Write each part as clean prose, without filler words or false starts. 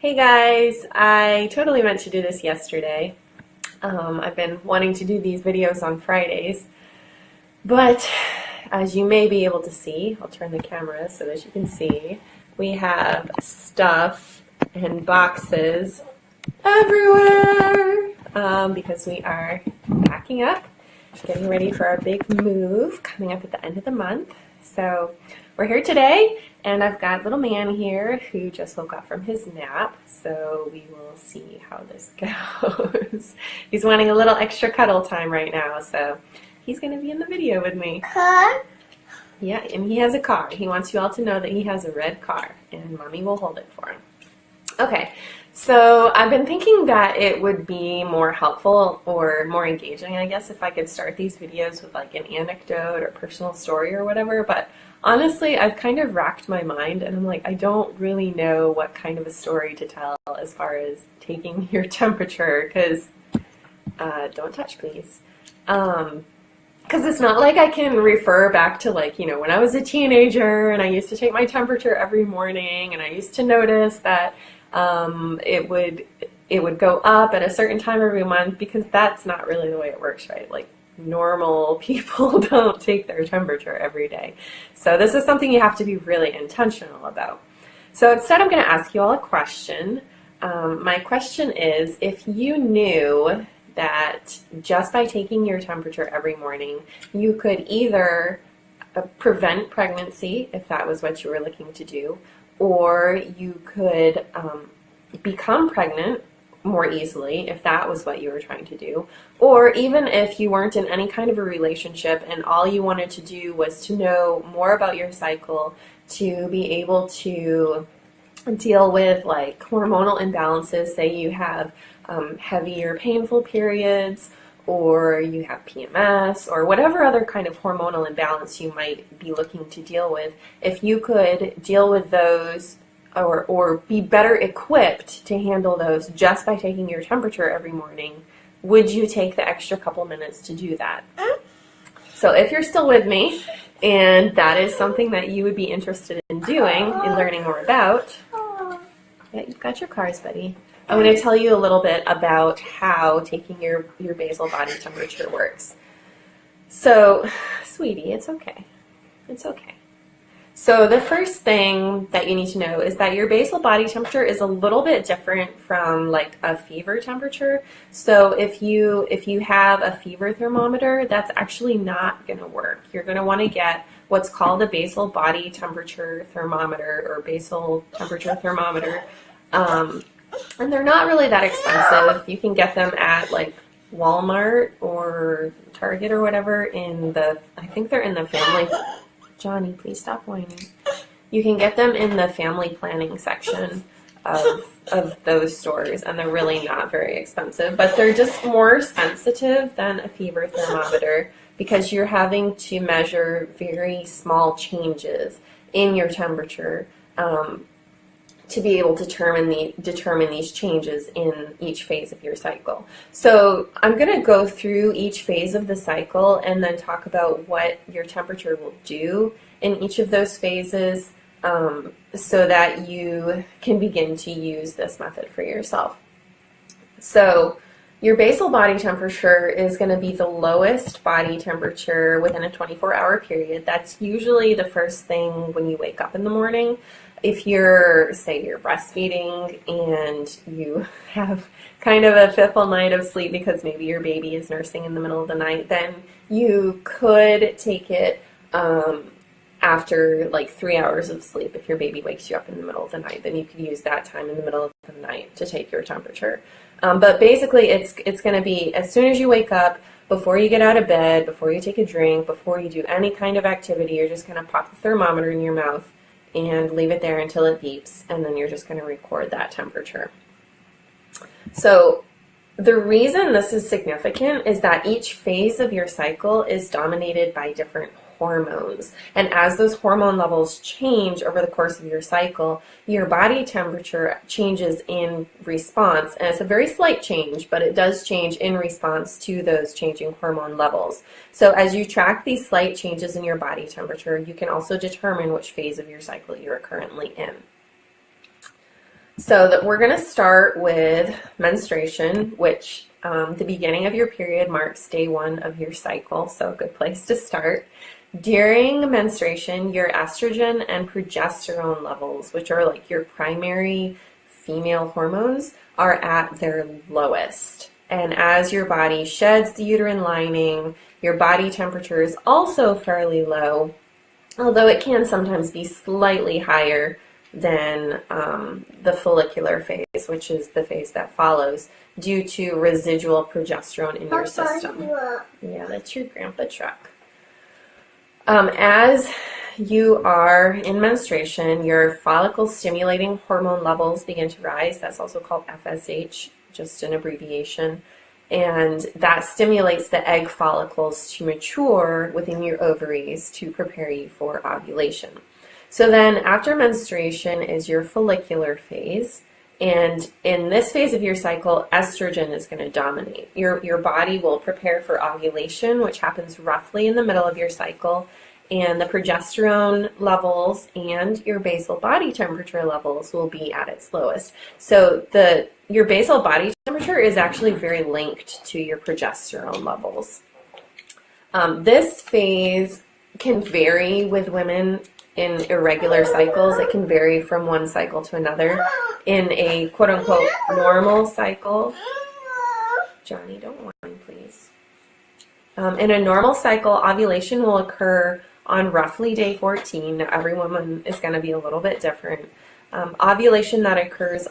Hey guys, I totally meant to do this yesterday. I've been wanting to do these videos on Fridays, but as you may be able to see, I'll turn the camera so that you can see, we have stuff and boxes everywhere because we are packing up, getting ready for our big move coming up at the end of the month. So we're here today, and I've got little man here who just woke up from his nap, so we will see how this goes. He's wanting a little extra cuddle time right now, so he's going to be in the video with me. Car? Yeah, and he has a car. He wants you all to know that he has a red car, and Mommy will hold it for him. Okay, so I've been thinking that it would be more helpful or more engaging, I guess, if I could start these videos with like an anecdote or personal story or whatever, but honestly, I've kind of racked my mind and I'm like, I don't really know what kind of a story to tell as far as taking your temperature, because, don't touch please. Because it's not like I can refer back to, like, you know, when I was a teenager and I used to take my temperature every morning and I used to notice that it would go up at a certain time every month, because that's not really the way it works, right? Like, normal people don't take their temperature every day. So this is something you have to be really intentional about. So instead, I'm going to ask you all a question. My question is, if you knew that just by taking your temperature every morning, you could either prevent pregnancy, if that was what you were looking to do, or you could become pregnant more easily, if that was what you were trying to do, or even if you weren't in any kind of a relationship and all you wanted to do was to know more about your cycle, to be able to deal with like hormonal imbalances, say you have heavier painful periods, or you have PMS, or whatever other kind of hormonal imbalance you might be looking to deal with, if you could deal with those or be better equipped to handle those just by taking your temperature every morning, would you take the extra couple minutes to do that? So if you're still with me, and that is something that you would be interested in doing and learning more about, yeah, you've got your cars, buddy. I'm going to tell you a little bit about how taking your basal body temperature works. So, sweetie, it's okay. It's okay. So the first thing that you need to know is that your basal body temperature is a little bit different from like a fever temperature. So if you have a fever thermometer, that's actually not going to work. You're going to want to get what's called a basal body temperature thermometer or basal temperature thermometer. And they're not really that expensive. You can get them at like Walmart or Target or whatever I think they're in the family. Johnny, please stop whining. You can get them in the family planning section of those stores, and they're really not very expensive, but they're just more sensitive than a fever thermometer because you're having to measure very small changes in your temperature to be able to determine these changes in each phase of your cycle. So I'm going to go through each phase of the cycle and then talk about what your temperature will do in each of those phases so that you can begin to use this method for yourself. So your basal body temperature is going to be the lowest body temperature within a 24-hour period. That's usually the first thing when you wake up in the morning. If you're, say, you're breastfeeding and you have kind of a fitful night of sleep because maybe your baby is nursing in the middle of the night, then you could take it after like 3 hours of sleep. If your baby wakes you up in the middle of the night, then you could use that time in the middle of the night to take your temperature. But basically, it's going to be as soon as you wake up, before you get out of bed, before you take a drink, before you do any kind of activity, you're just going to pop the thermometer in your mouth and leave it there until it beeps, and then you're just going to record that temperature. So the reason this is significant is that each phase of your cycle is dominated by different hormones, and as those hormone levels change over the course of your cycle, your body temperature changes in response, and it's a very slight change, but it does change in response to those changing hormone levels. So as you track these slight changes in your body temperature, you can also determine which phase of your cycle you're currently in. So that we're going to start with menstruation, which the beginning of your period marks day 1 of your cycle, so a good place to start. During menstruation, your estrogen and progesterone levels, which are like your primary female hormones, are at their lowest. And as your body sheds the uterine lining, your body temperature is also fairly low, although it can sometimes be slightly higher than the follicular phase, which is the phase that follows, due to residual progesterone in your system. Yeah, that's your grandpa truck. As you are in menstruation, your follicle-stimulating hormone levels begin to rise. That's also called FSH, just an abbreviation. And that stimulates the egg follicles to mature within your ovaries to prepare you for ovulation. So then after menstruation is your follicular phase. And in this phase of your cycle, estrogen is going to dominate. Your body will prepare for ovulation, which happens roughly in the middle of your cycle, and the progesterone levels and your basal body temperature levels will be at its lowest. So your basal body temperature is actually very linked to your progesterone levels. This phase can vary with women in irregular cycles. It can vary from one cycle to another. In a quote-unquote normal cycle, Johnny, don't whine, please. In a normal cycle, ovulation will occur on roughly day 14. Now, every woman is going to be a little bit different. Ovulation that occurs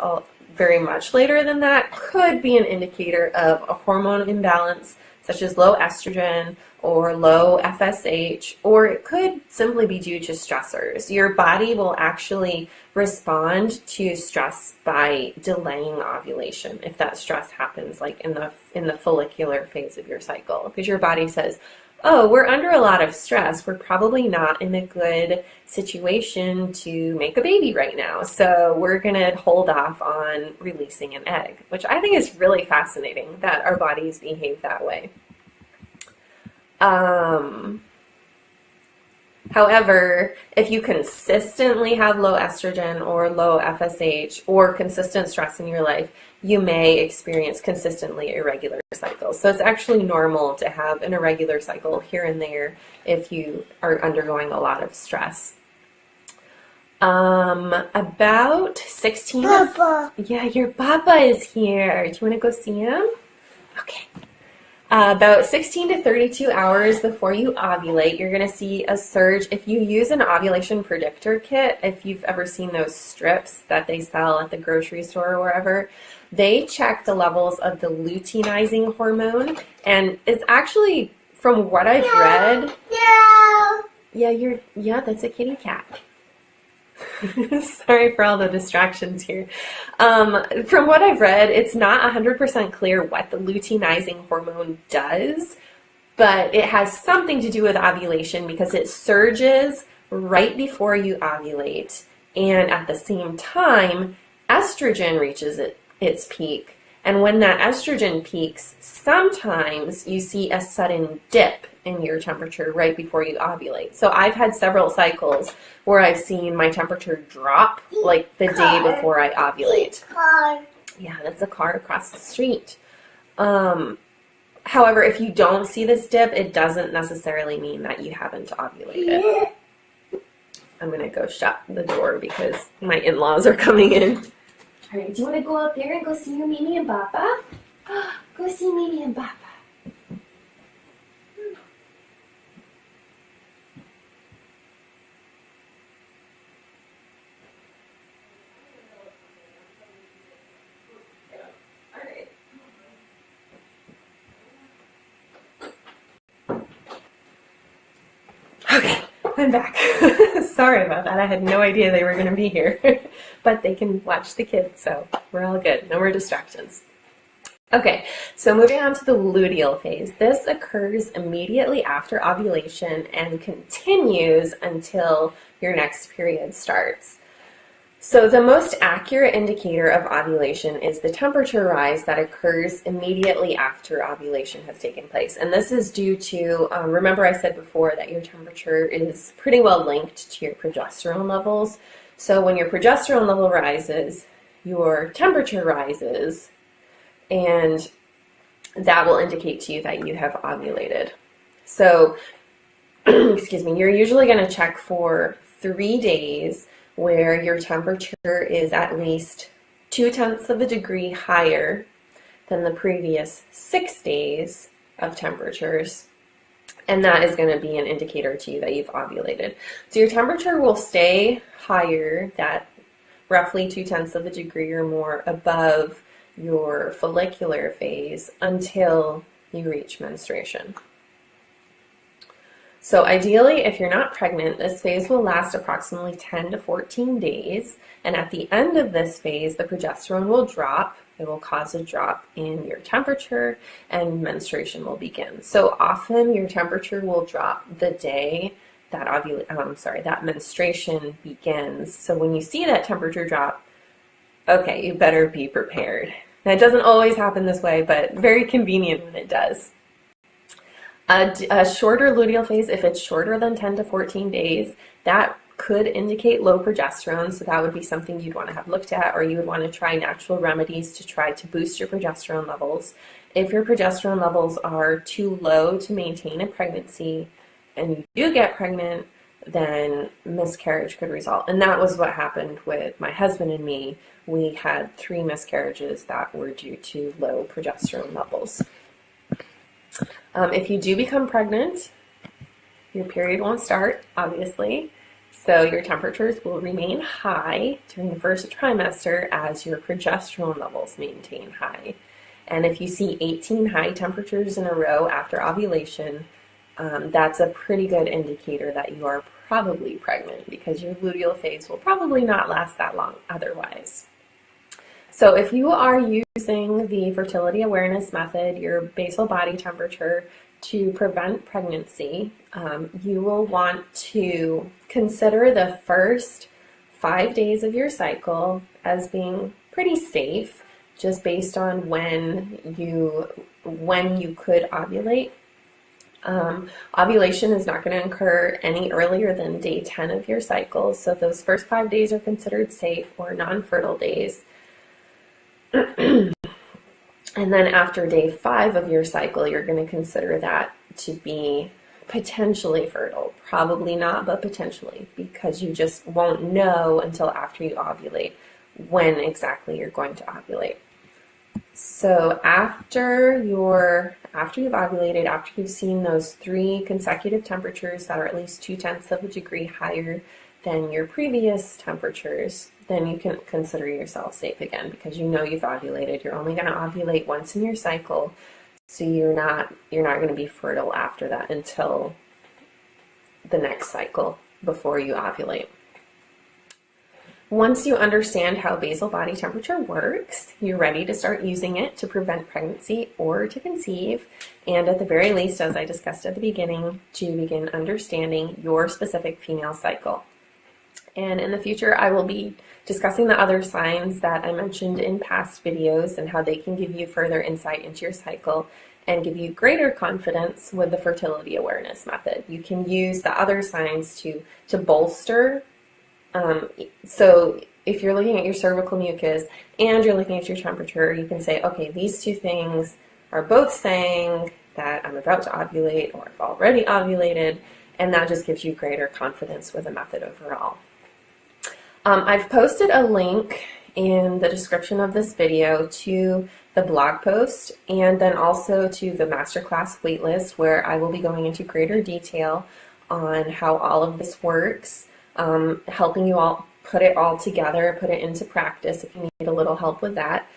very much later than that could be an indicator of a hormone imbalance, such as low estrogen or low FSH, or it could simply be due to stressors. Your body will actually respond to stress by delaying ovulation if that stress happens like in the follicular phase of your cycle, because your body says, oh, we're under a lot of stress. We're probably not in a good situation to make a baby right now. So we're going to hold off on releasing an egg, which I think is really fascinating that our bodies behave that way. However, if you consistently have low estrogen or low FSH or consistent stress in your life, you may experience consistently irregular cycles. So it's actually normal to have an irregular cycle here and there if you are undergoing a lot of stress. About 16... Papa. Yeah, your Papa is here. Do you want to go see him? Okay. About 16 to 32 hours before you ovulate, you're going to see a surge. If you use an ovulation predictor kit, if you've ever seen those strips that they sell at the grocery store or wherever, they check the levels of the luteinizing hormone. And it's actually, from what I've read... Yeah, that's a kitty cat. Sorry for all the distractions here. From what I've read, it's not 100% clear what the luteinizing hormone does, but it has something to do with ovulation because it surges right before you ovulate, and at the same time, estrogen reaches its peak. And when that estrogen peaks, sometimes you see a sudden dip in your temperature right before you ovulate. So I've had several cycles where I've seen my temperature drop like the day before I ovulate. Yeah, that's a car across the street. However, if you don't see this dip, it doesn't necessarily mean that you haven't ovulated. I'm going to go shut the door because my in-laws are coming in. All right, do you want to go up there and go see your Mimi and Papa? Go see Mimi and Papa. Okay, I'm back. Sorry about that. I had no idea they were going to be here. But they can watch the kids, so we're all good. No more distractions. Okay, so moving on to the luteal phase. This occurs immediately after ovulation and continues until your next period starts. So the most accurate indicator of ovulation is the temperature rise that occurs immediately after ovulation has taken place. And this is due to, remember I said before that your temperature is pretty well linked to your progesterone levels. So when your progesterone level rises, your temperature rises, and that will indicate to you that you have ovulated. So, excuse me, you're usually going to check for 3 days where your temperature is at least 0.2 of a degree higher than the previous 6 days of temperatures. And that is going to be an indicator to you that you've ovulated. So your temperature will stay higher, that roughly 0.2 of a degree or more above your follicular phase, until you reach menstruation. So ideally, if you're not pregnant, this phase will last approximately 10 to 14 days. And at the end of this phase, the progesterone will drop. It will cause a drop in your temperature, and menstruation will begin. So often your temperature will drop the day that that menstruation begins. So when you see that temperature drop, okay, you better be prepared. Now, it doesn't always happen this way, but very convenient when it does. A shorter luteal phase, if it's shorter than 10 to 14 days, that could indicate low progesterone, so that would be something you'd want to have looked at, or you would want to try natural remedies to try to boost your progesterone levels. If your progesterone levels are too low to maintain a pregnancy and you do get pregnant, then miscarriage could result. And that was what happened with my husband and me. We had 3 miscarriages that were due to low progesterone levels. If you do become pregnant, your period won't start, obviously. So your temperatures will remain high during the first trimester as your progesterone levels maintain high. And if you see 18 high temperatures in a row after ovulation, that's a pretty good indicator that you are probably pregnant, because your luteal phase will probably not last that long otherwise. So if you are using the Fertility Awareness Method, your basal body temperature, to prevent pregnancy, you will want to consider the first 5 days of your cycle as being pretty safe, just based on when you could ovulate. Ovulation is not going to occur any earlier than day 10 of your cycle, so those first 5 days are considered safe or non-fertile days. And then after day 5 of your cycle, you're going to consider that to be potentially fertile. Probably not, but potentially, because you just won't know until after you ovulate when exactly you're going to ovulate. So after you've ovulated, after you've seen those 3 consecutive temperatures that are at least 0.2 of a degree higher than your previous temperatures, then you can consider yourself safe again, because you know you've ovulated. You're only going to ovulate once in your cycle, so you're not going to be fertile after that until the next cycle before you ovulate. Once you understand how basal body temperature works, you're ready to start using it to prevent pregnancy or to conceive, and at the very least, as I discussed at the beginning, to begin understanding your specific female cycle. And in the future, I will be discussing the other signs that I mentioned in past videos and how they can give you further insight into your cycle and give you greater confidence with the Fertility Awareness Method. You can use the other signs to bolster. So if you're looking at your cervical mucus and you're looking at your temperature, you can say, okay, these 2 things are both saying that I'm about to ovulate or I've already ovulated, and that just gives you greater confidence with the method overall. I've posted a link in the description of this video to the blog post, and then also to the masterclass waitlist, where I will be going into greater detail on how all of this works, helping you all put it all together, put it into practice if you need a little help with that.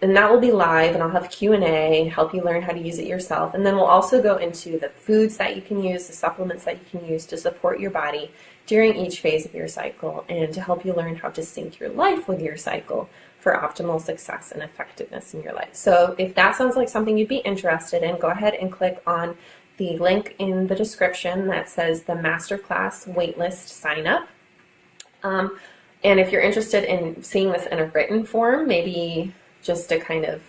And that will be live, and I'll have Q&A, help you learn how to use it yourself. And then we'll also go into the foods that you can use, the supplements that you can use to support your body during each phase of your cycle, and to help you learn how to sync your life with your cycle for optimal success and effectiveness in your life. So if that sounds like something you'd be interested in, go ahead and click on the link in the description that says the Masterclass Waitlist Sign Up. And if you're interested in seeing this in a written form, maybe just to kind of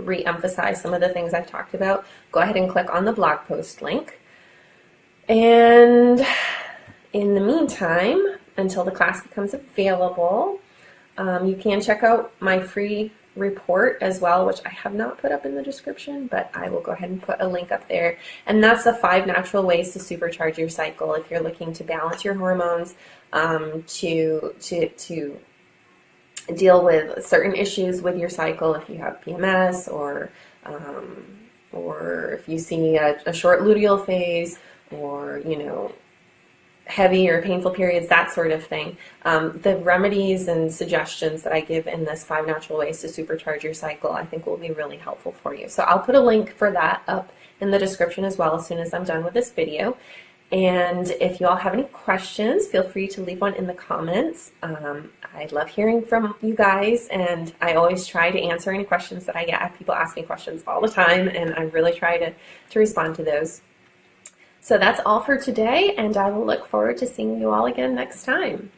re-emphasize some of the things I've talked about, go ahead and click on the blog post link. And in the meantime, until the class becomes available, You can check out my free report as well, which I have not put up in the description, but I will go ahead and put a link up there. And that's the 5 natural ways to supercharge your cycle if you're looking to balance your hormones, to deal with certain issues with your cycle if you have PMS, or if you see a short luteal phase, or heavy or painful periods, that sort of thing. The remedies and suggestions that I give in this 5 natural ways to supercharge your cycle, I think will be really helpful for you. So I'll put a link for that up in the description as well as soon as I'm done with this video. And if you all have any questions, feel free to leave one in the comments. I love hearing from you guys, and I always try to answer any questions that I get. I have people ask me questions all the time, and I really try to respond to those. So that's all for today, and I will look forward to seeing you all again next time.